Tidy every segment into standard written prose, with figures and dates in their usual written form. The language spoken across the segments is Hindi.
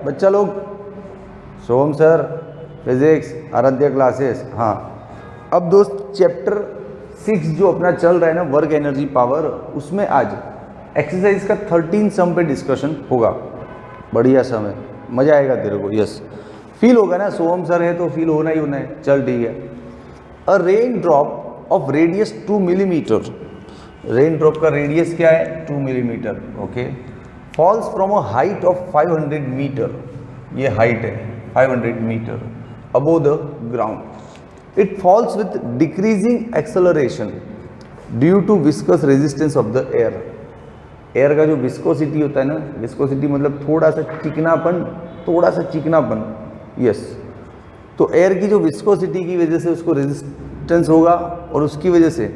बच्चा लोग? सोम सर फिजिक्स, आराध्या क्लासेस। हाँ, अब दोस्त चैप्टर 6 जो अपना चल रहा है ना, वर्क एनर्जी पावर, उसमें आज एक्सरसाइज का 13 सम पे डिस्कशन होगा। बढ़िया सम है, मजा आएगा तेरे को। यस, फील होगा ना, सोम सर है तो फील होना ही होना है। चल ठीक है। A rain drop of radius 2 millimetre, rain drop का रेडियस क्या है? 2 millimetre. Okay, falls from a height of 500 metre, ये हाइट है 500 metre above the ground. It falls with decreasing acceleration due to viscous resistance of the air. Air का जो विस्कोसिटी होता है ना, विस्कोसिटी मतलब थोड़ा सा चिकनापन, थोड़ा सा चिकनापन। यस, तो एयर की जो विस्कोसिटी की वजह से उसको रेजिस्टेंस होगा और उसकी वजह से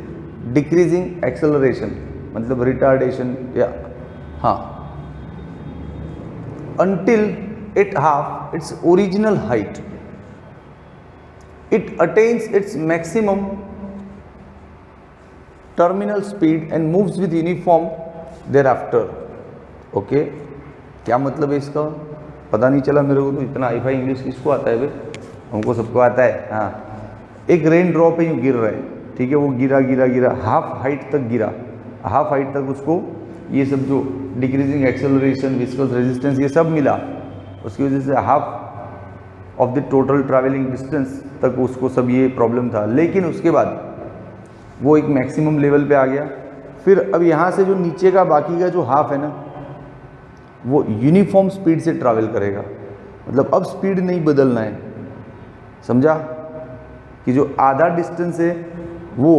डिक्रीजिंग एक्सेलरेशन मतलब रिटार्डेशन या हाँ, until it half its original height, it attains its maximum terminal speed and moves with uniform thereafter. Okay, क्या मतलब है इसका? पता नहीं चला मेरे को, तो इतना हाई फाई इंग्लिश किसको आता है भाई? हमको सबको आता है। हाँ, एक रेन ड्रॉप है, यूँ गिर रहा है, ठीक है, वो गिरा गिरा गिरा हाफ हाइट तक गिरा, हाफ हाइट तक उसको ये सब जो डिक्रीजिंग एक्सेलरेशन, विस्कस रेजिस्टेंस, ये सब मिला, उसकी वजह से half of the total travelling distance तक उसको सब ये प्रॉब्लम था। लेकिन उसके बाद वो एक मैक्सिमम लेवल पे आ गया। फिर अब यहाँ से जो नीचे का बाकी का जो हाफ है ना, वो यूनिफॉर्म स्पीड से ट्रैवल करेगा। मतलब अब स्पीड नहीं बदलना है, समझा? कि जो आधा डिस्टेंस है वो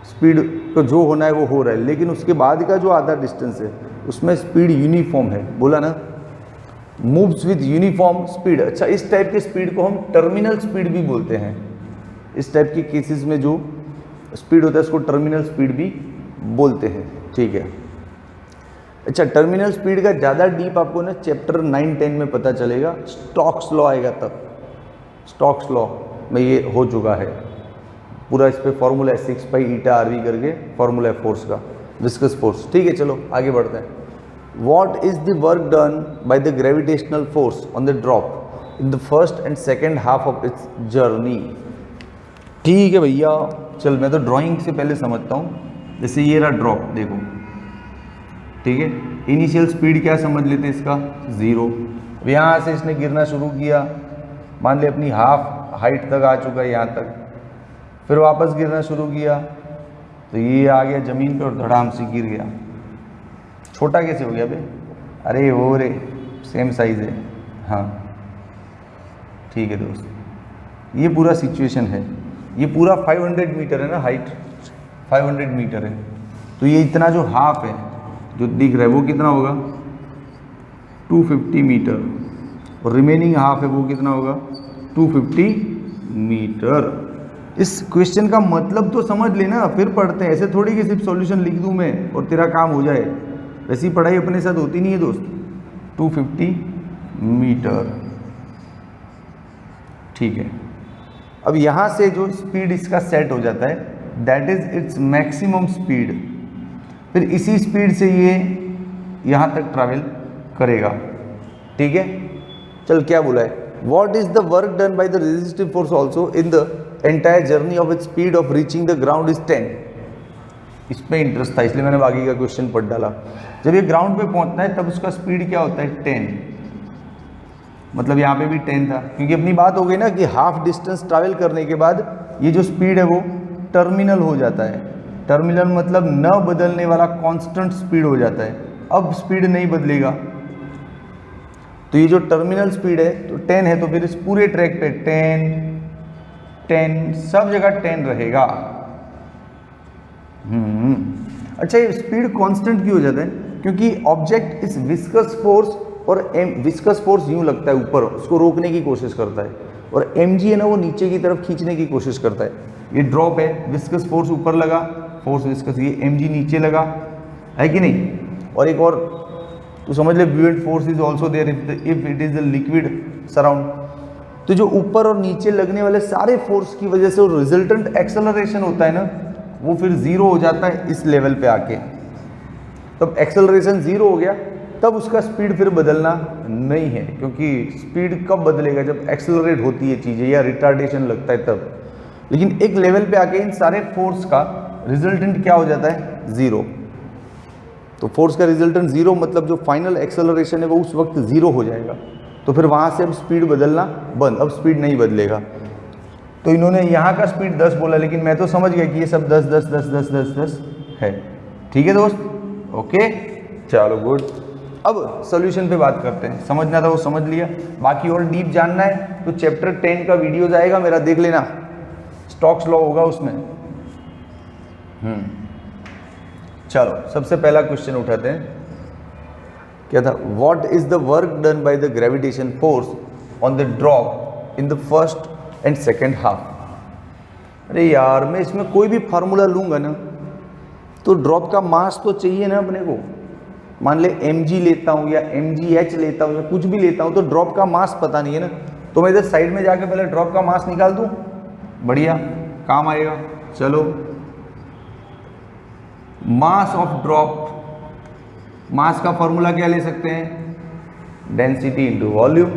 स्पीड को जो होना है वो हो रहा है, लेकिन उसके बाद का जो आधा डिस्टेंस है उसमें स्पीड यूनिफॉर्म है। बोला ना, मूव्स विद यूनिफॉर्म स्पीड। अच्छा, इस टाइप के स्पीड को हम टर्मिनल स्पीड भी बोलते हैं। इस टाइप के केसेस में जो स्पीड होता है उसको टर्मिनल स्पीड भी बोलते हैं, ठीक है। अच्छा, टर्मिनल स्पीड का ज़्यादा डीप आपको ना चैप्टर 9-10 में पता चलेगा, स्टोक्स लॉ आएगा तब। स्टोक्स लॉ में ये हो चुका है पूरा, इस पे फॉर्मूला है 6π/η/RV करके फॉर्मूला है फोर्स का, विस्कस फोर्स। ठीक है, चलो आगे बढ़ते हैं। What is the work done by the gravitational force on the drop in the first and second half of its journey? ठीक है भैया, चल मैं तो ड्राइंग से पहले समझता हूँ। जैसे ये रहा ड्रॉप, देखो, ठीक है, इनिशियल स्पीड क्या समझ लेते हैं इसका? 0। अब यहाँ से इसने गिरना शुरू किया, मान ले अपनी हाफ हाइट तक आ चुका है यहाँ तक, फिर वापस गिरना शुरू किया तो ये आ गया ज़मीन पर और धड़ाम से गिर गया। छोटा कैसे हो गया बे? अरे वो रे, सेम साइज है। हाँ ठीक है दोस्त, ये पूरा सिचुएशन है। ये पूरा 500 मीटर है ना, हाइट 500 मीटर है, तो ये इतना जो हाफ है जो दिख रहा है वो कितना होगा? 250 मीटर, और रिमेनिंग हाफ है वो कितना होगा? 250 मीटर। इस क्वेश्चन का मतलब तो समझ लेना, फिर पढ़ते हैं। ऐसे थोड़ी कि सिर्फ सॉल्यूशन लिख दूं मैं और तेरा काम हो जाए, वैसी पढ़ाई अपने साथ होती नहीं है दोस्त। 250 मीटर, ठीक है। अब यहाँ से जो स्पीड इसका सेट हो जाता है, that is its maximum speed. फिर इसी स्पीड से ये यहाँ तक ट्रैवल करेगा, ठीक है। चल क्या बोला है? What is the work done by the resistive force also in the entire journey of its speed of reaching the ground is 10। इसमें इंटरेस्ट था इसलिए मैंने बाकी का क्वेश्चन पढ़ डाला। जब ये ग्राउंड पे पहुंचता है तब उसका स्पीड क्या होता है? 10। मतलब यहाँ पे भी 10 था, क्योंकि अपनी बात हो गई ना कि हाफ डिस्टेंस ट्रैवल करने के बाद ये जो स्पीड है वो टर्मिनल हो जाता है। टर्मिनल मतलब न बदलने वाला कांस्टेंट स्पीड हो जाता है। अब स्पीड नहीं बदलेगा, तो ये जो टर्मिनल स्पीड है तो 10 है, तो फिर इस पूरे ट्रैक पे 10 सब जगह 10 रहेगा। अच्छा, ये स्पीड कांस्टेंट क्यों हो जाता है? क्योंकि ऑब्जेक्ट इस विस्कस फोर्स, और विस्कस फोर्स यूं लगता है ऊपर, उसको रोकने की कोशिश करता है, और mg है ना वो नीचे की तरफ खींचने की कोशिश करता है। ये ड्रॉप है, विस्कस फोर्स ऊपर लगा, फोर्स विस्कस, ये mg नीचे लगा, है कि नहीं? और एक और तो समझ ले, buoyant force is also there if it is a liquid surround. तो जो ऊपर और नीचे लगने वाले सारे फोर्स की वजह से वो रिजल्टेंट एक्सेलरेशन होता है ना, वो फिर 0 हो जाता है इस लेवल पे आके। तब एक्सेलरेशन 0 हो गया, तब उसका स्पीड फिर बदलना नहीं है, क्योंकि स्पीड कब बदलेगा जब एक्सेलरेट होती है चीज़ें या रिटार्डेशन लगता है तब। लेकिन एक लेवल पे आके इन सारे फोर्स का रिजल्टेंट क्या हो जाता है, ज़ीरो। तो फोर्स का रिजल्टेंट ज़ीरो मतलब जो फाइनल एक्सेलरेशन है वो उस वक्त ज़ीरो हो जाएगा। तो फिर वहाँ से अब स्पीड बदलना बंद, अब स्पीड नहीं बदलेगा। तो इन्होंने यहाँ का स्पीड 10 बोला, लेकिन मैं तो समझ गया कि ये सब 10 10 10 10 10 10 है। ठीक है दोस्त, ओके, चलो गुड। अब सॉल्यूशन पे बात करते हैं। समझना था वो समझ लिया, बाकी और डीप जानना है तो चैप्टर 10 का वीडियो जाएगा मेरा, देख लेना, स्टोक्स लॉ होगा उसमें। चलो सबसे पहला क्वेश्चन उठाते हैं। क्या था, what is the work done by the gravitation force on the drop in the first and second half. अरे यार, मैं इसमें कोई भी फार्मूला लूंगा ना तो ड्रॉप का मास तो चाहिए ना अपने को। मान ले mg लेता हूँ या mgh लेता हूँ या कुछ भी लेता हूँ तो ड्रॉप का मास पता नहीं है ना, तो मैं इधर साइड में जाके पहले ड्रॉप का मास निकाल दूँ, बढ़िया काम आएगा। चलो, मास ऑफ ड्रॉप, मास का फॉर्मूला क्या ले सकते हैं, density into volume.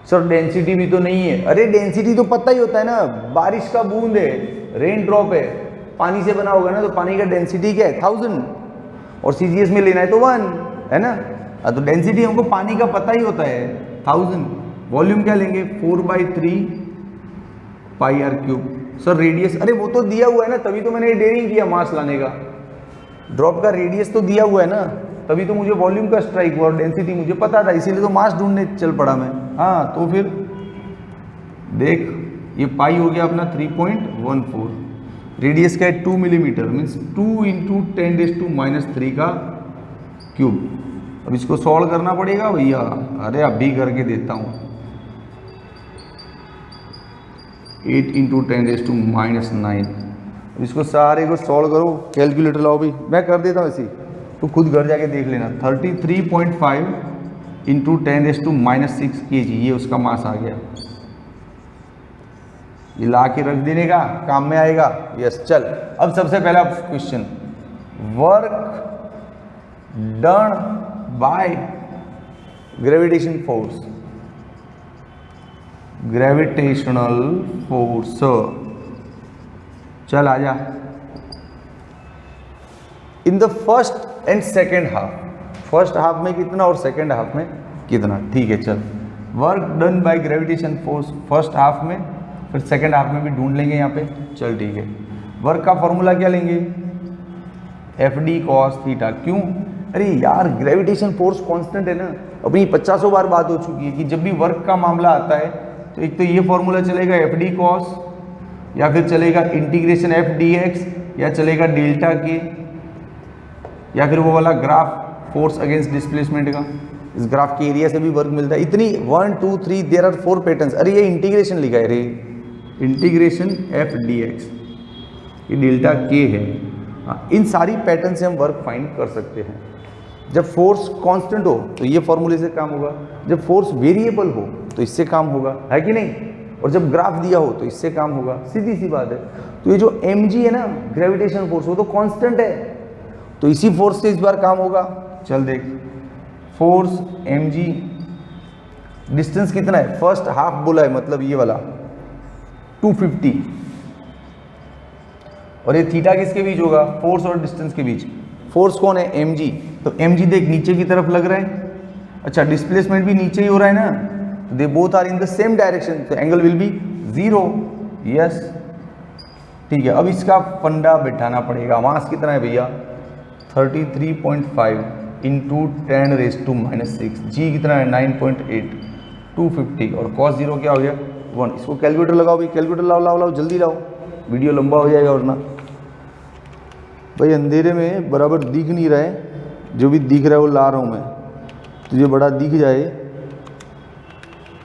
Sir density भी तो नहीं है। अरे डेंसिटी तो पता ही होता है ना, बारिश का बूंद है, रेन ड्रॉप है, पानी से बना होगा ना, तो पानी का डेंसिटी क्या है 1000, और सीजीएस में लेना है तो 1 है ना। तो डेंसिटी हमको पानी का पता ही होता है 1000। वॉल्यूम क्या लेंगे 4/3 पाई आर क्यूब। सर रेडियस, अरे वो तो दिया हुआ है ना, तभी तो मैंने डेयरिंग किया मास लाने का। ड्रॉप का रेडियस तो दिया हुआ है ना, तभी तो मुझे वॉल्यूम का स्ट्राइक हुआ, और डेंसिटी मुझे पता था, इसीलिए तो मास ढूंढने चल पड़ा मैं। हाँ तो फिर देख, ये पाई हो गया अपना 3.14, रेडियस का है 2 मिलीमीटर, मीन्स 2 × 10⁻³ का क्यूब। अब इसको सॉल्व करना पड़ेगा भैया, अरे अभी करके देता हूँ। 8 × 10⁻⁹। इसको सारे को सॉल्व करो, कैलकुलेटर लाओ भाई, मैं कर देता हूँ ऐसे, तो खुद घर जाके देख लेना। 33.5 × 10⁻⁶ kg, ये उसका मास आ गया। ये ला के रख देने का काम में आएगा। यस, चल अब सबसे पहला question, work done by gravitation force, gravitational force. चल आजा, in the first and second half. First half में कितना और सेकेंड हाफ में कितना, ठीक है। चल, work done by gravitation force first half में, फिर सेकेंड हाफ में भी ढूंढ लेंगे यहाँ पे। चल ठीक है, वर्क का फॉर्मूला क्या लेंगे, FD cos थीटा। क्यों, अरे यार ग्रेविटेशन फोर्स कांस्टेंट है ना, अपनी 50 बार बात हो चुकी है कि जब भी वर्क का मामला आता है तो एक तो ये फॉर्मूला चलेगा FD cos, या फिर चलेगा इंटीग्रेशन F dx, या चलेगा डेल्टा के, या फिर वो वाला ग्राफ फोर्स अगेंस्ट डिस्प्लेसमेंट का। इस ग्राफ के एरिया से भी वर्क मिलता है। इतनी 1 2 3 देयर आर 4 पैटर्न्स। अरे ये इंटीग्रेशन लिखा है रे, इंटीग्रेशन F dx, ये डेल्टा के है। इन सारी पैटर्न से हम वर्क फाइंड कर सकते हैं। जब फोर्स कांस्टेंट हो तो ये फॉर्मूले से काम होगा, जब फोर्स वेरिएबल हो तो इससे काम होगा, है कि नहीं, और जब ग्राफ दिया हो तो इससे काम होगा, सीधी सी बात है। तो ये जो mg है ना, ग्रेविटेशन फोर्स, वो तो कांस्टेंट है, तो इसी फोर्स से इस बार काम होगा। चल देख, फोर्स mg, डिस्टेंस कितना है, फर्स्ट हाफ बोला है, मतलब ये वाला 250, और ये थीटा किसके बीच होगा, फोर्स और डिस्टेंस के बीच। फोर्स कौन है, mg, तो mg देख नीचे की तरफ लग रहा है। अच्छा, डिस्प्लेसमेंट भी नीचे ही हो रहा है ना, तो they both are in the same direction, तो एंगल विल बी 0। यस, ठीक है। अब इसका फंडा बैठाना पड़ेगा। मास कितना है भैया, 33.5 × 10⁻⁻⁶। जी कितना है, 9.8, 250, और cos 0 क्या हो गया, 1। इसको कैलकुलेटर लगाओ भाई, कैलकुलेटर लाओ लाओ लाओ, जल्दी लाओ, वीडियो लंबा हो जाएगा वरना। भाई अंधेरे में बराबर दिख नहीं रहा है, जो भी दिख रहा है वो ला रहा हूँ मैं। तुझे बड़ा दिख जाए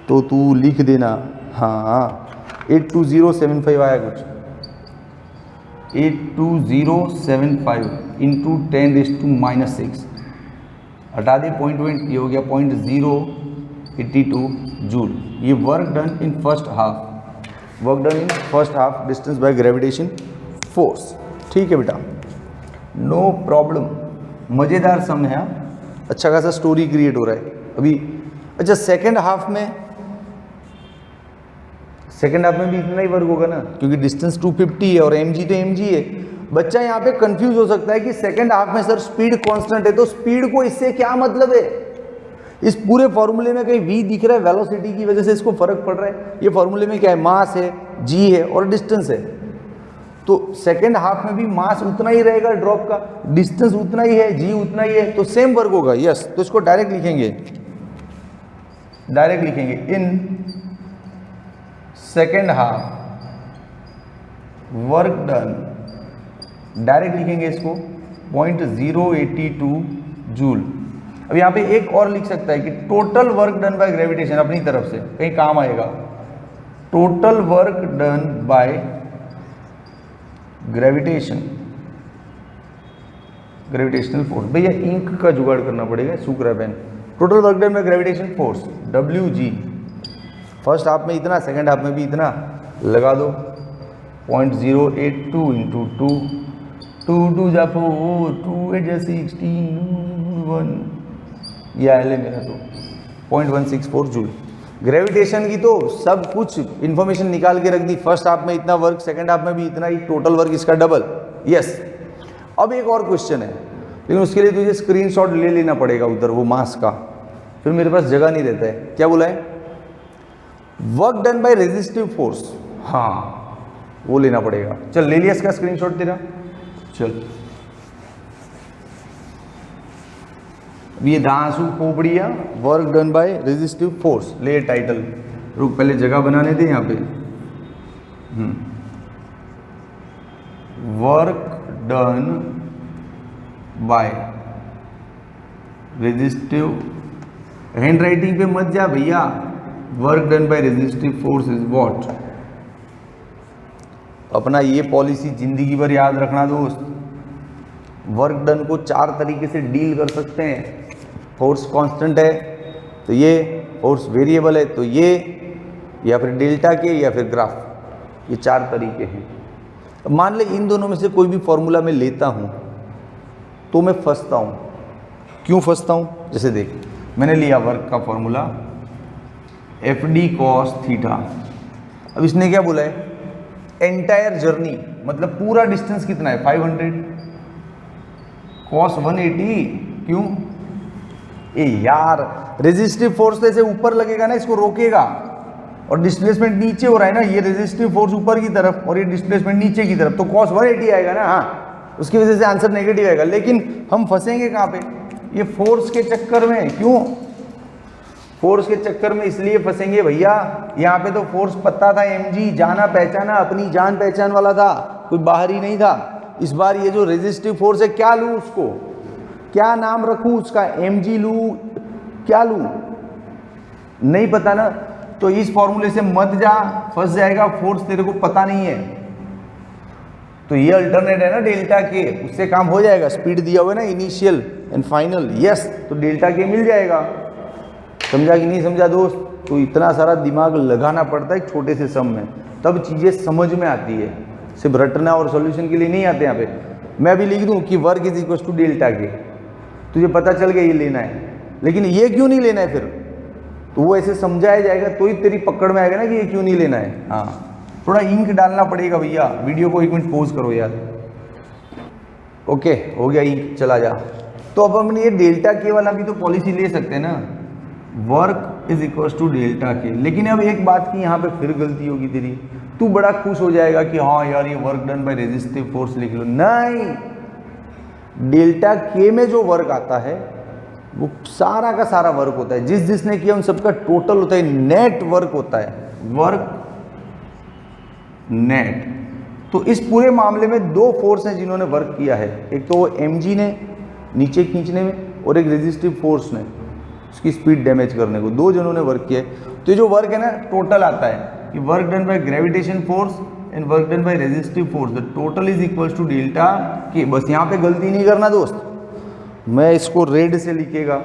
तो तू लिख देना। हाँ, 82075 आया कुछ, 82075 × 10⁻⁻⁶। हटा दे पॉइंट, ये हो गया 0.082 जूल। ये work done in first half, work done in first half distance by gravitation force. ठीक है बेटा, नो प्रॉब्लम। मज़ेदार सम है। अच्छा खासा स्टोरी क्रिएट हो रहा है अभी। अच्छा सेकेंड हाफ में भी इतना ही वर्क होगा ना, क्योंकि डिस्टेंस 250 है और mg तो mg है। बच्चा यहाँ पे कंफ्यूज हो सकता है कि सेकेंड हाफ में सर स्पीड कांस्टेंट है, तो स्पीड को इससे क्या मतलब है? इस पूरे फॉर्मूले में कहीं v दिख रहा है, वेलोसिटी की वजह से इसको फर्क पड़ रहा है। ये फॉर्मूले में क्या है? मास है, g है और डिस्टेंस है। तो सेकेंड हाफ में भी मास उतना ही रहेगा ड्रॉप का, डिस्टेंस उतना ही है, g उतना ही है, तो सेम वर्क होगा। यस, तो इसको डायरेक्ट लिखेंगे in second half work done, direct लिखेंगे इसको 0.082 जूल। अब यहाँ पे एक और लिख सकता है कि total work done by gravitation, अपनी तरफ से कहीं काम आएगा, total work done by gravitational force. भैया इंक का जुगाड़ करना पड़ेगा, सूख रहा है pen. Total work done by gravitation force WG, first half में इतना, सेकेंड हाफ में भी इतना, लगा दो 0.082 इंटू 2, 2 जा 4, 2 8 जा 16, 1, ये आया मेरा तो 0.164 जूल। ग्रेविटेशन की तो सब कुछ इंफॉर्मेशन निकाल के रख दी, फर्स्ट हाफ में इतना वर्क, सेकेंड हाफ में भी इतना ही, टोटल वर्क इसका डबल। यस, अब एक और क्वेश्चन है, लेकिन उसके लिए तुझे स्क्रीनशॉट ले लेना पड़ेगा उधर वो मास का, फिर मेरे पास जगह नहीं रहता है। क्या बोला है? Work done by resistive force, हाँ वो लेना पड़ेगा। चल ले लिया इसका स्क्रीनशॉट तेरा, चल ये दांसू खोपड़िया work done by resistive force, ले टाइटल, रुक पहले जगह बनाने दे यहाँ पे। Work done by resistive, handwriting पे मत जा भैया, work done by resistive force is what. अपना ये पॉलिसी जिंदगी भर याद रखना दोस्त, वर्क डन को 4 तरीके से डील कर सकते हैं। फोर्स कांस्टेंट है तो ये, फोर्स वेरिएबल है तो ये, या फिर डेल्टा के, या फिर ग्राफ, ये 4 तरीके हैं। अब मान ले इन दोनों में से कोई भी फॉर्मूला मैं लेता हूँ तो मैं फंसता हूँ। क्यों फंसता हूँ? जैसे देख, मैंने लिया वर्क का फॉर्मूला FD cos थीटा। अब इसने क्या बोला है? एंटायर जर्नी, मतलब पूरा डिस्टेंस कितना है? 500 cos 180। क्यों? ए यार, रेजिस्टिव फोर्स तो ऐसे ऊपर लगेगा ना, इसको रोकेगा, और डिस्प्लेसमेंट नीचे हो रहा है ना, ये रेजिस्टिव फोर्स ऊपर की तरफ और ये डिस्प्लेसमेंट नीचे की तरफ, तो cos 180 आएगा ना। हाँ, उसकी वजह से आंसर नेगेटिव आएगा। लेकिन हम फंसेंगे कहाँ पे? ये फोर्स के चक्कर में। क्यों फोर्स के चक्कर में? इसलिए फंसेंगे भैया, यहाँ पे तो फोर्स पता था mg, जाना पहचाना, अपनी जान पहचान वाला था, कोई बाहरी नहीं था। इस बार ये जो रेजिस्टिव फोर्स है, क्या लूँ उसको, क्या नाम रखूँ उसका? mg लूँ, क्या लूँ? नहीं पता ना, तो इस फॉर्मूले से मत जा, फंस जाएगा। फोर्स तेरे को पता नहीं है तो ये अल्टरनेट है ना डेल्टा के, उससे काम हो जाएगा। स्पीड दिया हुआ है ना, इनिशियल एंड फाइनल, यस, तो डेल्टा के मिल जाएगा। समझा कि नहीं समझा दोस्त? तो इतना सारा दिमाग लगाना पड़ता है एक छोटे से सम में, तब चीज़ें समझ में आती है। सिर्फ रटना और सॉल्यूशन के लिए नहीं आते यहाँ पे। मैं अभी लिख दूँ कि work is equal to delta K, तुझे पता चल गया ये लेना है, लेकिन ये क्यों नहीं लेना है फिर? तो वो ऐसे समझाया जाएगा तो ही तेरी पकड़ में आएगा ना कि ये क्यों नहीं लेना है। हाँ, थोड़ा इंक डालना पड़ेगा भैया। वीडियो को 1 मिनट पॉज करो यार। ओके, हो गया इंक, चला जा। तो अब हम ये डेल्टा के वाला भी तो पॉलिसी ले सकते हैं ना, work is equal to delta K. लेकिन अब एक बात की यहाँ पे फिर गलती होगी तेरी, तू बड़ा खुश हो जाएगा कि हाँ यार ये work done by resistive force लिख लो। नहीं, डेल्टा के में जो वर्क आता है वो सारा का सारा वर्क होता है, जिसने किया उन सबका टोटल होता है, नेट वर्क होता है, वर्क नेट। तो इस पूरे मामले में 2 फोर्स हैं जिन्होंने वर्क किया है, एक तो वो mg ने नीचे खींचने में, और एक रेजिस्टिव फोर्स ने उसकी स्पीड डैमेज करने को। 2 जनों ने वर्क किया है। तो ये जो वर्क है ना, टोटल आता है कि work done by gravitation force and work done by resistive force, the total is equals to delta K. बस यहाँ पे गलती नहीं करना दोस्त, मैं इसको रेड से लिखेगा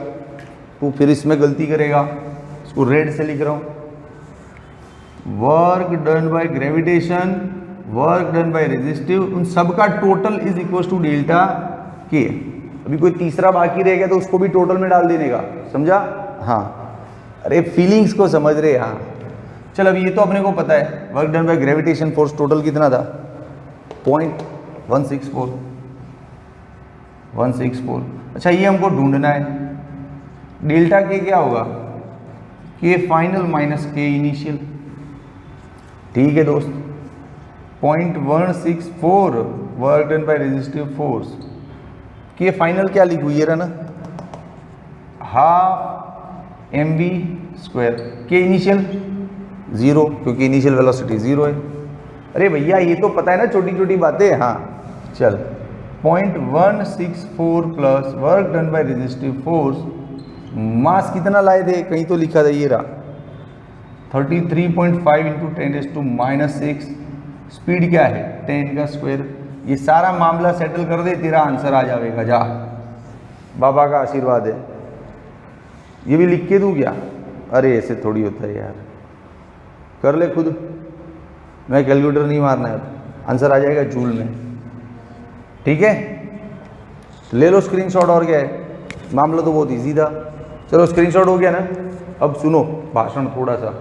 तो फिर इसमें गलती करेगा, इसको रेड से लिख रहा हूँ। Work done by gravitation, work done by resistive, उन सब का total is equal to delta K. अभी कोई तीसरा बाकी रह गया तो उसको भी टोटल में डाल देने का, समझा? हाँ, अरे फीलिंग्स को समझ रहे। हाँ चल, अब ये तो अपने को पता है, work done by gravitation force total कितना था? 164। अच्छा, ये हमको ढूंढना है, डेल्टा के क्या होगा? के फाइनल माइनस के इनिशियल। ठीक है दोस्त, 0.164 work done by resistive force, के फाइनल क्या लिखूँ? ये रहा ना, हाफ mv²। के इनिशियल 0, क्योंकि इनिशियल वेलोसिटी 0 है। अरे भैया ये तो पता है ना, छोटी छोटी बातें। हाँ चल, 0.164 plus work done by resistive force, mass कितना लाए थे? कहीं तो लिखा था, ये रहा 33.5 इंटू 10⁻⁻6। स्पीड क्या है? 10 का स्क्वायर। ये सारा मामला सेटल कर दे, तेरा आंसर आ जाएगा। जा, बाबा का आशीर्वाद है। ये भी लिख के दूँ क्या? अरे ऐसे थोड़ी होता है यार, कर ले खुद, मैं कैलकुलेटर नहीं मारना है, आंसर आ जाएगा जूल में। ठीक है, ले लो स्क्रीनशॉट। और क्या है, मामला तो बहुत इजी था। चलो स्क्रीनशॉट हो गया ना। अब सुनो भाषण थोड़ा सा,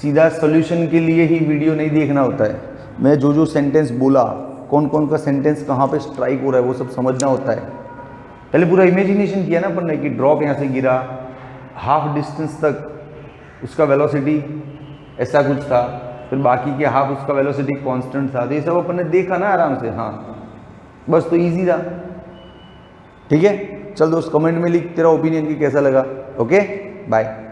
सीधा सॉल्यूशन के लिए ही वीडियो नहीं देखना होता है। मैं जो जो सेंटेंस बोला, कौन कौन का सेंटेंस कहाँ पे स्ट्राइक हो रहा है, वो सब समझना होता है। पहले पूरा इमेजिनेशन किया ना अपन ने कि ड्रॉप यहाँ से गिरा, हाफ डिस्टेंस तक उसका वेलोसिटी ऐसा कुछ था, फिर बाकी के हाफ उसका वेलोसिटी कांस्टेंट था। तो ये सब अपन ने देखा ना आराम से। हाँ बस, तो इजी था। ठीक है, चल दोस्त कमेंट में लिख तेरा ओपिनियन कि कैसा लगा। Okay bye.